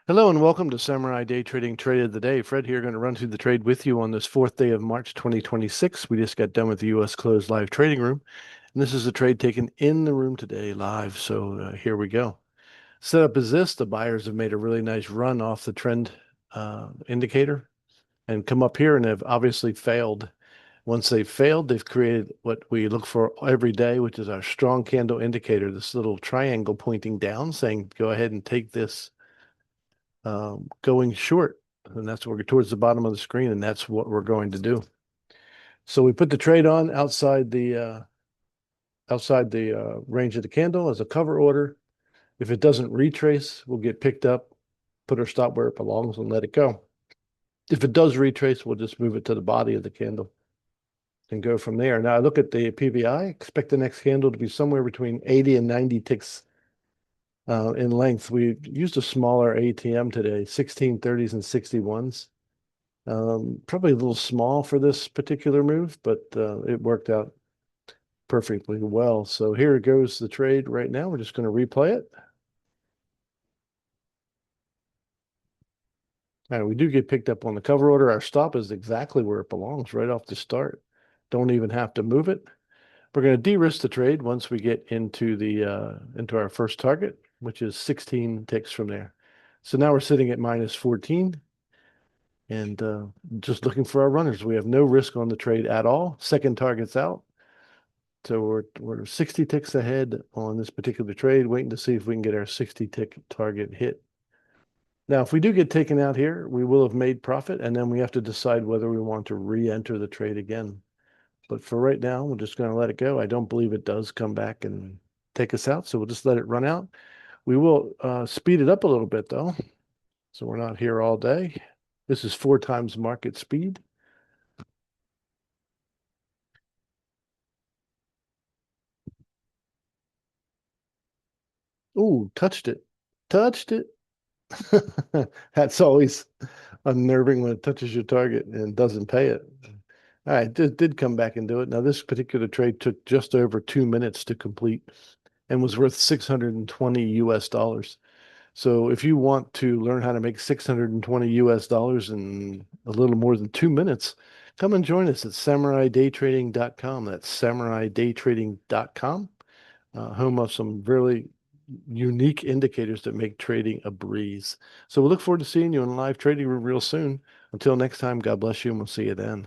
Hello and welcome to Samurai Day Trading Trade of the Day. Fred here, going to run through the trade with you on this fourth day of March 2026. We just got done with the U.S. closed live trading room, and this is a trade taken in the room today live. So here we go. Setup is this: the buyers have made a really nice run off the trend indicator and come up here and have obviously failed. Once they've failed, they've created what we look for every day, which is our strong candle indicator, this little triangle pointing down saying, go ahead and take this going short. And that's what we're towards the bottom of the screen, and that's what we're going to do. So we put the trade on outside the range of the candle as a cover order. If it doesn't retrace, we'll get picked up, put our stop where it belongs, and let it go. If it does retrace, we'll just move it to the body of the candle and go from there. Now I look at the PVI, expect the next candle to be somewhere between 80 and 90 ticks in length. We used a smaller ATM today, 1630s and 61s. Probably a little small for this particular move, but it worked out perfectly well. So here goes the trade right now. We're just going to replay it. All right, we do get picked up on the cover order. Our stop is exactly where it belongs, right off the start. Don't even have to move it. We're going to de-risk the trade once we get into into our first target, which is 16 ticks from there. So now we're sitting at minus 14 and just looking for our runners. We have no risk on the trade at all. Second target's out. So we're 60 ticks ahead on this particular trade, waiting to see if we can get our 60 tick target hit. Now, if we do get taken out here, we will have made profit, and then we have to decide whether we want to re-enter the trade again. But for right now, we're just going to let it go. I don't believe it does come back and take us out, so we'll just let it run out. We will speed it up a little bit, though, so we're not here all day. This is 4 times market speed. Ooh, touched it. Touched it. That's always unnerving when it touches your target and doesn't pay it. All right, did come back and do it. Now, this particular trade took just over 2 minutes to complete and was worth 620 US dollars. So if you want to learn how to make 620 US dollars in a little more than 2 minutes, come and join us at samuraidaytrading.com. That's samuraidaytrading.com, home of some really unique indicators that make trading a breeze. So we look forward to seeing you in a live trading room real soon. Until next time, God bless you, and we'll see you then.